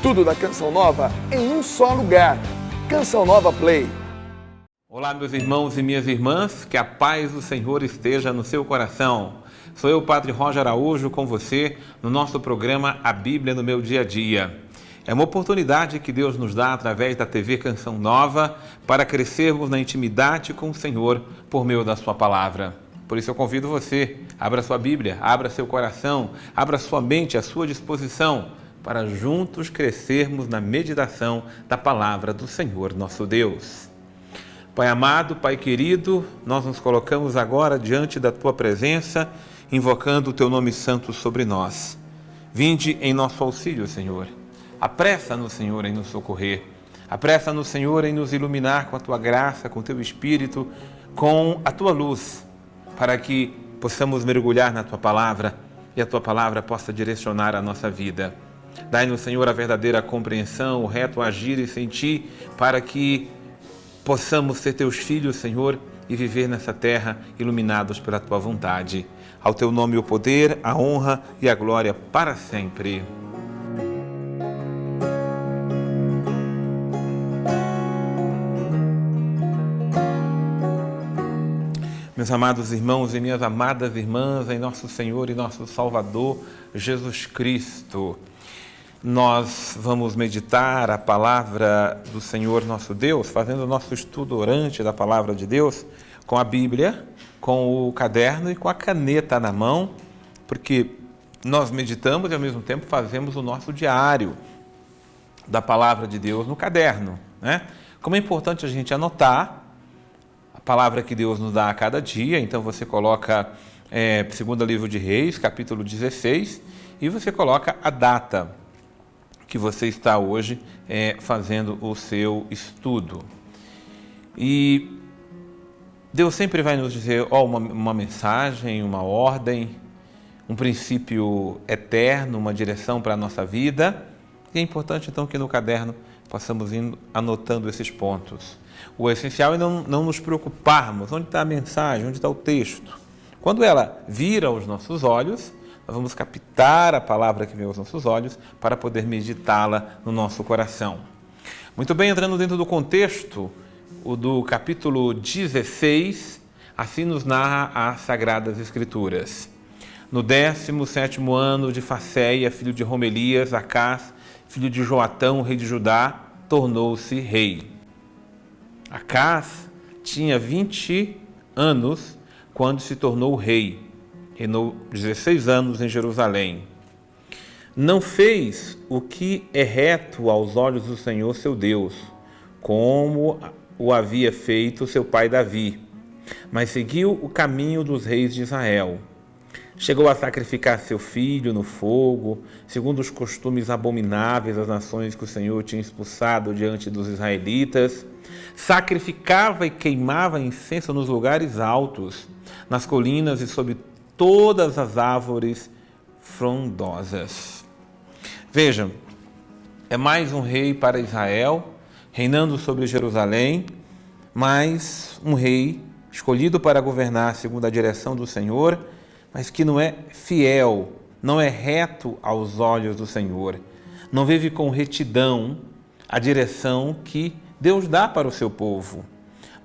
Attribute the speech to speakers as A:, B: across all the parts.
A: Tudo da Canção Nova em um só lugar. Canção Nova Play.
B: Olá, meus irmãos e minhas irmãs, que a paz do Senhor esteja no seu coração. Sou eu, Padre Roger Araújo, com você no nosso programa A Bíblia no Meu Dia a Dia. É uma oportunidade que Deus nos dá através da TV Canção Nova para crescermos na intimidade com o Senhor por meio da sua palavra. Por isso eu convido você, abra sua Bíblia, abra seu coração, abra sua mente à sua disposição para juntos crescermos na meditação da palavra do Senhor nosso Deus. Pai amado, Pai querido, nós nos colocamos agora diante da Tua presença, invocando o Teu nome santo sobre nós. Vinde em nosso auxílio, Senhor. Apressa-nos, Senhor, em nos socorrer. Apressa-nos, Senhor, em nos iluminar com a Tua graça, com o Teu Espírito, com a Tua luz, para que possamos mergulhar na Tua palavra e a Tua palavra possa direcionar a nossa vida. Dai-nos, Senhor, a verdadeira compreensão, o reto agir e sentir, para que possamos ser Teus filhos, Senhor, e viver nessa terra iluminados pela Tua vontade. Ao Teu nome o poder, a honra e a glória para sempre. Meus amados irmãos e minhas amadas irmãs, em nosso Senhor e nosso Salvador, Jesus Cristo, nós vamos meditar a palavra do Senhor nosso Deus, fazendo o nosso estudo orante da palavra de Deus, com a Bíblia, com o caderno e com a caneta na mão, porque nós meditamos e ao mesmo tempo fazemos o nosso diário da palavra de Deus no caderno, né? Como é importante a gente anotar a palavra que Deus nos dá a cada dia, então você coloca segundo livro de Reis, capítulo 16, e você coloca a data que você está hoje fazendo o seu estudo. E Deus sempre vai nos dizer uma mensagem, uma ordem, um princípio eterno, uma direção para a nossa vida. E é importante então que no caderno possamos ir anotando esses pontos. O essencial é não nos preocuparmos. Onde está a mensagem? Onde está o texto? Quando ela vira aos nossos olhos, nós vamos captar a palavra que vem aos nossos olhos para poder meditá-la no nosso coração. Muito bem, entrando dentro do contexto, o do capítulo 16, assim nos narra as Sagradas Escrituras. No 17º ano de Facéia, filho de Romelias, Acás, filho de Joatão, rei de Judá, tornou-se rei. Acás tinha 20 anos quando se tornou rei. Reinou 16 anos em Jerusalém. Não fez o que é reto aos olhos do Senhor seu Deus, como o havia feito seu pai Davi, mas seguiu o caminho dos reis de Israel. Chegou a sacrificar seu filho no fogo, segundo os costumes abomináveis das nações que o Senhor tinha expulsado diante dos israelitas. Sacrificava e queimava incenso nos lugares altos, nas colinas e sob todas as árvores frondosas. Vejam, é mais um rei para Israel, reinando sobre Jerusalém, mais um rei escolhido para governar segundo a direção do Senhor, mas que não é fiel, não é reto aos olhos do Senhor, não vive com retidão a direção que Deus dá para o seu povo,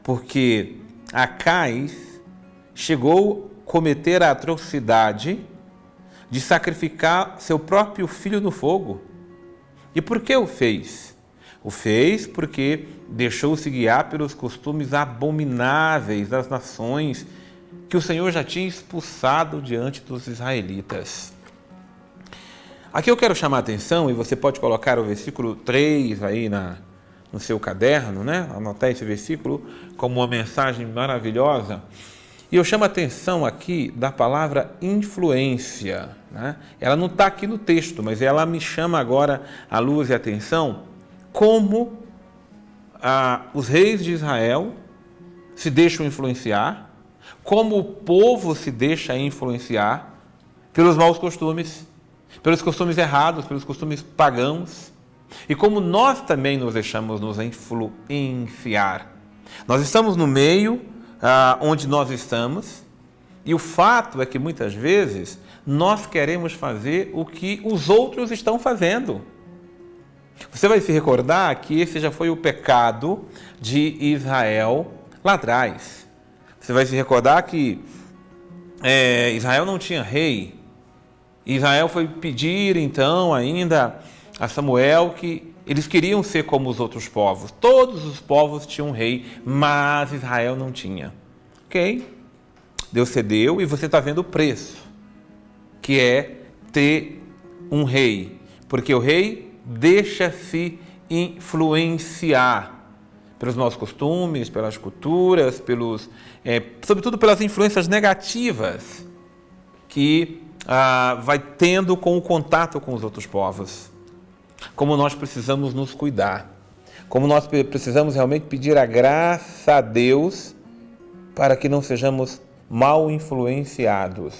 B: porque Acás chegou a cometer a atrocidade de sacrificar seu próprio filho no fogo. E por que o fez? O fez porque deixou-se guiar pelos costumes abomináveis das nações que o Senhor já tinha expulsado diante dos israelitas. Aqui eu quero chamar a atenção, e você pode colocar o versículo 3 aí no seu caderno, né? Anotar esse versículo como uma mensagem maravilhosa. E eu chamo a atenção aqui da palavra influência, né? Ela não está aqui no texto, mas ela me chama agora a luz e a atenção como os reis de Israel se deixam influenciar, como o povo se deixa influenciar pelos maus costumes, pelos costumes errados, pelos costumes pagãos, e como nós também nos deixamos nos influenciar. Nós estamos no meio onde nós estamos, e o fato é que muitas vezes nós queremos fazer o que os outros estão fazendo. Você vai se recordar que esse já foi o pecado de Israel lá atrás. Você vai se recordar que Israel não tinha rei. Israel foi pedir então ainda a Samuel que eles queriam ser como os outros povos. Todos os povos tinham um rei, mas Israel não tinha. Ok? Deus cedeu e você está vendo o preço, que é ter um rei. Porque o rei deixa-se influenciar pelos nossos costumes, pelas culturas, sobretudo pelas influências negativas que vai tendo com o contato com os outros povos. Como nós precisamos nos cuidar, como nós precisamos realmente pedir a graça a Deus para que não sejamos mal influenciados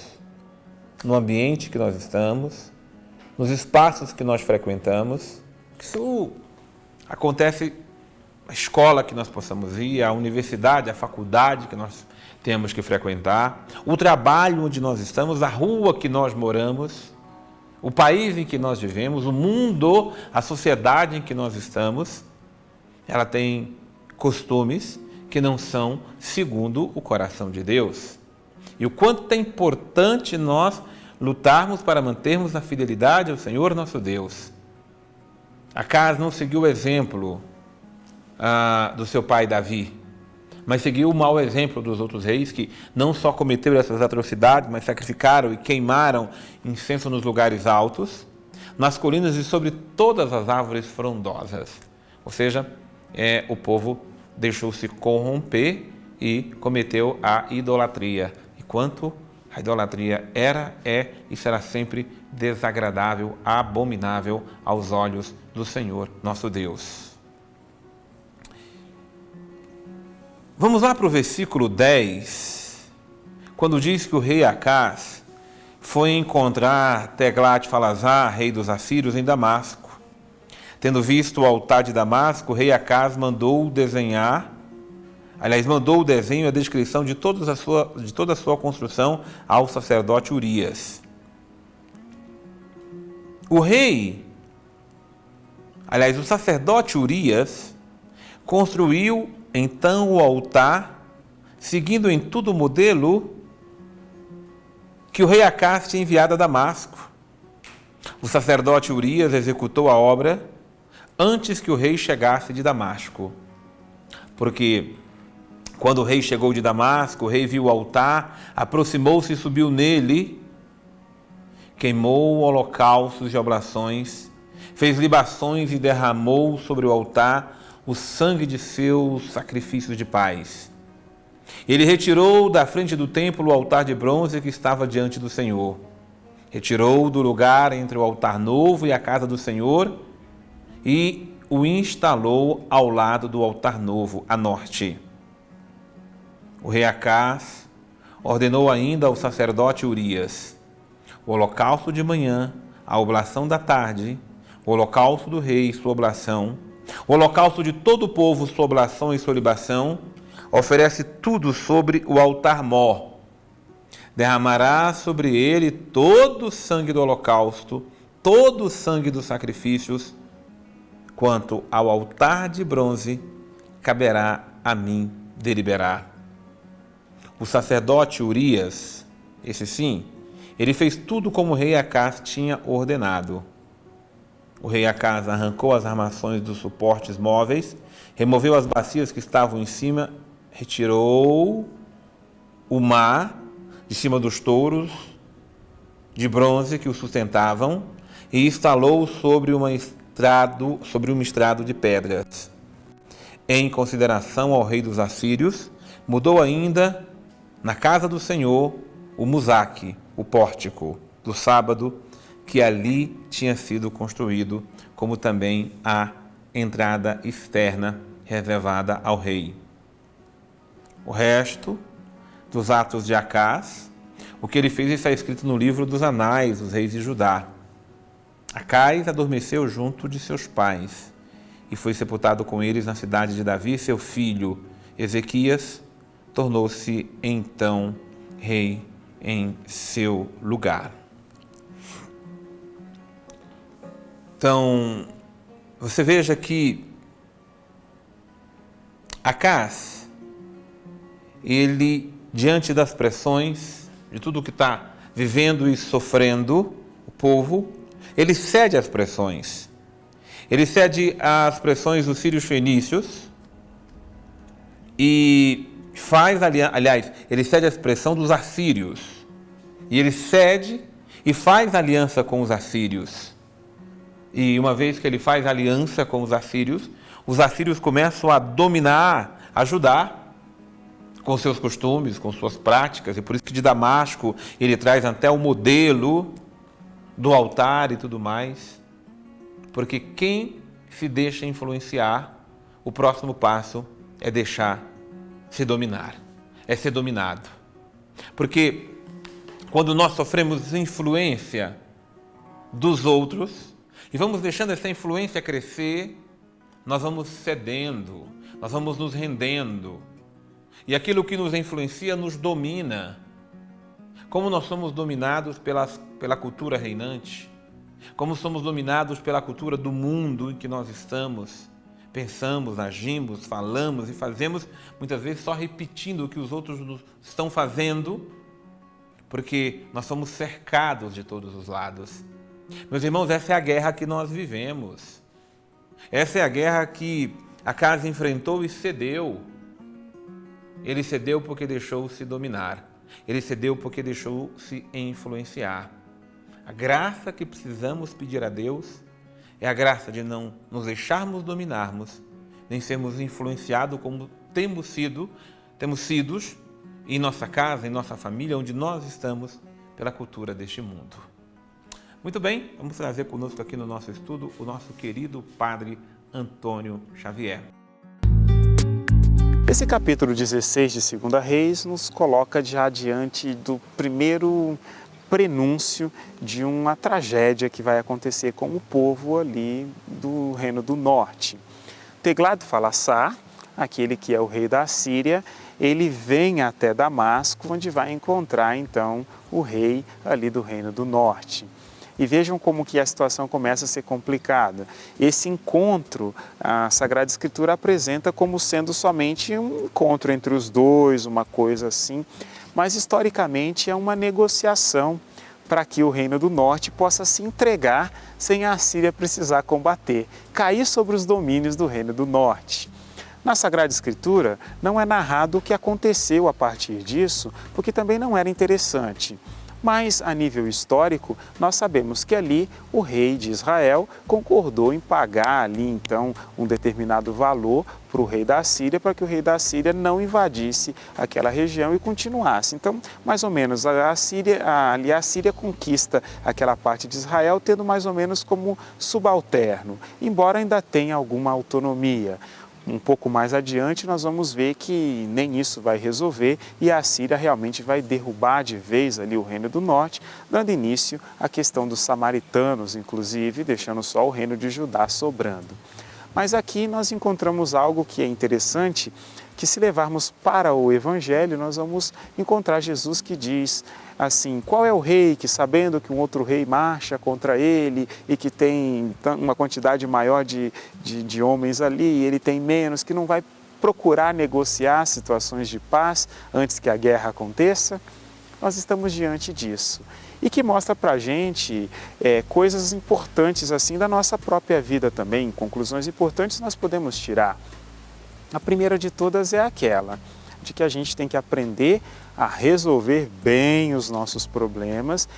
B: no ambiente que nós estamos, nos espaços que nós frequentamos. Isso acontece na escola que nós possamos ir, a universidade, a faculdade que nós temos que frequentar, o trabalho onde nós estamos, a rua que nós moramos, o país em que nós vivemos, o mundo, a sociedade em que nós estamos, ela tem costumes que não são segundo o coração de Deus. E o quanto é importante nós lutarmos para mantermos a fidelidade ao Senhor nosso Deus. Acas não seguiu o exemplo do seu pai Davi, mas seguiu o mau exemplo dos outros reis que não só cometeram essas atrocidades, mas sacrificaram e queimaram incenso nos lugares altos, nas colinas e sobre todas as árvores frondosas. Ou seja, o povo deixou-se corromper e cometeu a idolatria. E quanto a idolatria era, é e será sempre desagradável, abominável aos olhos do Senhor nosso Deus. Vamos lá para o versículo 10, quando diz que o rei Acaz foi encontrar Teglat-Falazar, rei dos assírios, em Damasco. Tendo visto o altar de Damasco, o rei Acaz mandou o desenho e a descrição de toda a sua construção ao sacerdote Urias. O sacerdote Urias construiu então o altar, seguindo em tudo o modelo que o rei Acaz tinha enviado a Damasco. O sacerdote Urias executou a obra antes que o rei chegasse de Damasco. Porque quando o rei chegou de Damasco, o rei viu o altar, aproximou-se e subiu nele, queimou holocaustos e oblações, fez libações e derramou sobre o altar o sangue de seus sacrifícios de paz. Ele retirou da frente do templo o altar de bronze que estava diante do Senhor. Retirou do lugar entre o altar novo e a casa do Senhor e o instalou ao lado do altar novo, a norte. O rei Acaz ordenou ainda ao sacerdote Urias o holocausto de manhã, a oblação da tarde, o holocausto do rei e sua oblação, o holocausto de todo o povo, sua oblação e sua libação, oferece tudo sobre o altar-mor. Derramará sobre ele todo o sangue do holocausto, todo o sangue dos sacrifícios. Quanto ao altar de bronze, caberá a mim deliberar. O sacerdote Urias, esse sim, ele fez tudo como o rei Acaz tinha ordenado. O rei Acaz arrancou as armações dos suportes móveis, removeu as bacias que estavam em cima, retirou o mar de cima dos touros de bronze que o sustentavam e instalou sobre um estrado de pedras. Em consideração ao rei dos assírios, mudou ainda na casa do Senhor o musaque, o pórtico do sábado, que ali tinha sido construído, como também a entrada externa reservada ao rei. O resto dos atos de Acaz, o que ele fez está escrito no livro dos Anais dos Reis de Judá. Acaz adormeceu junto de seus pais e foi sepultado com eles na cidade de Davi. Seu filho Ezequias tornou-se então rei em seu lugar. Então, você veja que Acaz, ele, diante das pressões, de tudo que está vivendo e sofrendo, o povo, ele cede às pressões. Ele cede às pressões dos sírios fenícios e faz, aliás, ele cede à pressão dos assírios. E ele cede e faz aliança com os assírios. E uma vez que ele faz aliança com os assírios começam a dominar, ajudar com seus costumes, com suas práticas. E por isso que de Damasco ele traz até o modelo do altar e tudo mais. Porque quem se deixa influenciar, o próximo passo é deixar se dominar, é ser dominado. Porque quando nós sofremos influência dos outros e vamos deixando essa influência crescer, nós vamos cedendo, nós vamos nos rendendo. E aquilo que nos influencia nos domina. Como nós somos dominados pela cultura reinante, como somos dominados pela cultura do mundo em que nós estamos, pensamos, agimos, falamos e fazemos, muitas vezes só repetindo o que os outros estão fazendo, porque nós somos cercados de todos os lados. Meus irmãos, essa é a guerra que nós vivemos. Essa é a guerra que Acaz enfrentou e cedeu. Ele cedeu porque deixou-se dominar. Ele cedeu porque deixou-se influenciar. A graça que precisamos pedir a Deus é a graça de não nos deixarmos dominarmos, nem sermos influenciados como temos sido em nossa casa, em nossa família, onde nós estamos, pela cultura deste mundo. Muito bem, vamos trazer conosco aqui no nosso estudo o nosso querido Padre Antônio Xavier.
C: Esse capítulo 16 de 2 Reis nos coloca já diante do primeiro prenúncio de uma tragédia que vai acontecer com o povo ali do Reino do Norte. Tegladfalassar, aquele que é o rei da Assíria, ele vem até Damasco, onde vai encontrar então o rei ali do Reino do Norte. E vejam como que a situação começa a ser complicada. Esse encontro, a Sagrada Escritura apresenta como sendo somente um encontro entre os dois, uma coisa assim, mas historicamente é uma negociação para que o Reino do Norte possa se entregar sem a Assíria precisar combater, cair sobre os domínios do Reino do Norte. Na Sagrada Escritura não é narrado o que aconteceu a partir disso, porque também não era interessante. Mas, a nível histórico, nós sabemos que ali o rei de Israel concordou em pagar ali, então, um determinado valor para o rei da Assíria, para que o rei da Assíria não invadisse aquela região e continuasse. Então, mais ou menos, a Assíria conquista aquela parte de Israel, tendo mais ou menos como subalterno, embora ainda tenha alguma autonomia. Um pouco mais adiante nós vamos ver que nem isso vai resolver e a Assíria realmente vai derrubar de vez ali o Reino do Norte, dando início à questão dos samaritanos, inclusive, deixando só o Reino de Judá sobrando. Mas aqui nós encontramos algo que é interessante, que se levarmos para o Evangelho, nós vamos encontrar Jesus que diz assim, qual é o rei que, sabendo que um outro rei marcha contra ele e que tem uma quantidade maior de homens ali, ele tem menos, que não vai procurar negociar situações de paz antes que a guerra aconteça? Nós estamos diante disso. E que mostra para a gente coisas importantes assim da nossa própria vida também, conclusões importantes nós podemos tirar. A primeira de todas é aquela de que a gente tem que aprender a resolver bem os nossos problemas,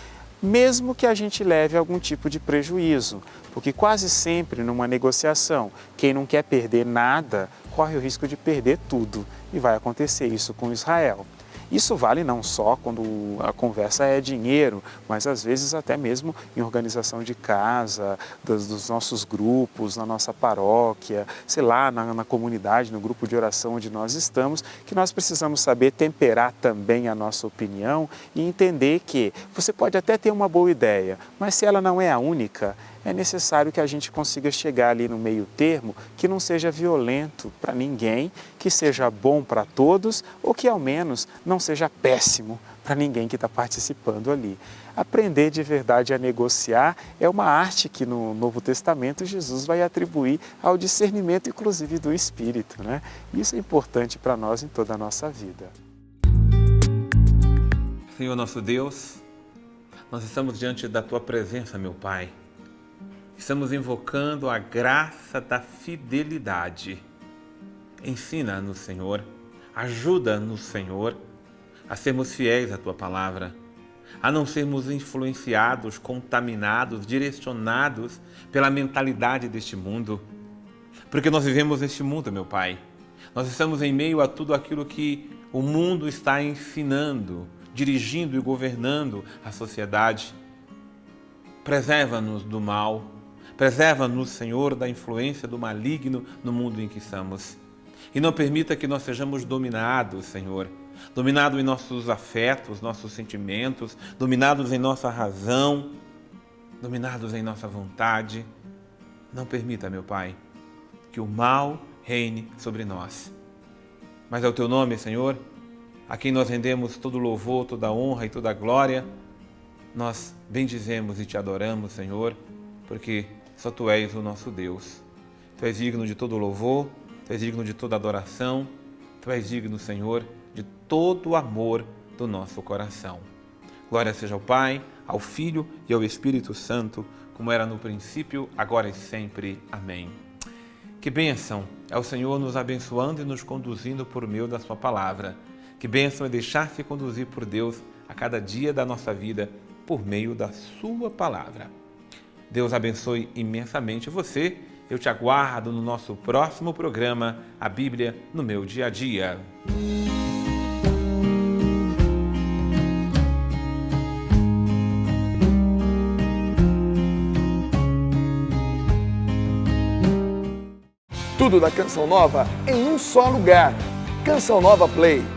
C: mesmo que a gente leve algum tipo de prejuízo, porque quase sempre numa negociação, quem não quer perder nada, corre o risco de perder tudo, e vai acontecer isso com Israel. Isso vale não só quando a conversa é dinheiro, mas às vezes até mesmo em organização de casa, dos nossos grupos, na nossa paróquia, sei lá, na comunidade, no grupo de oração onde nós estamos, que nós precisamos saber temperar também a nossa opinião e entender que você pode até ter uma boa ideia, mas se ela não é a única, é necessário que a gente consiga chegar ali no meio termo, que não seja violento para ninguém, que seja bom para todos ou que ao menos não seja péssimo para ninguém que está participando ali. Aprender de verdade a negociar é uma arte que no Novo Testamento Jesus vai atribuir ao discernimento, inclusive do Espírito, né? Isso é importante para nós em toda a nossa vida.
B: Senhor nosso Deus, nós estamos diante da Tua presença, meu Pai. Estamos invocando a graça da fidelidade. Ensina-nos, Senhor, ajuda-nos, Senhor, a sermos fiéis à Tua palavra, a não sermos influenciados, contaminados, direcionados pela mentalidade deste mundo. Porque nós vivemos neste mundo, meu Pai. Nós estamos em meio a tudo aquilo que o mundo está ensinando, dirigindo e governando a sociedade. Preserva-nos do mal, preserva-nos, Senhor, da influência do maligno no mundo em que estamos. E não permita que nós sejamos dominados, Senhor, dominados em nossos afetos, nossos sentimentos, dominados em nossa razão, dominados em nossa vontade. Não permita, meu Pai, que o mal reine sobre nós. Mas é o Teu nome, Senhor, a quem nós rendemos todo louvor, toda honra e toda glória. Nós bendizemos e Te adoramos, Senhor, porque só Tu és o nosso Deus. Tu és digno de todo louvor, Tu és digno de toda adoração, Tu és digno, Senhor, de todo o amor do nosso coração. Glória seja ao Pai, ao Filho e ao Espírito Santo, como era no princípio, agora e sempre. Amém. Que bênção é o Senhor nos abençoando e nos conduzindo por meio da Sua palavra. Que bênção é deixar-se conduzir por Deus a cada dia da nossa vida por meio da Sua palavra. Deus abençoe imensamente você. Eu te aguardo no nosso próximo programa, A Bíblia no Meu Dia a Dia.
A: Tudo da Canção Nova em um só lugar. Canção Nova Play.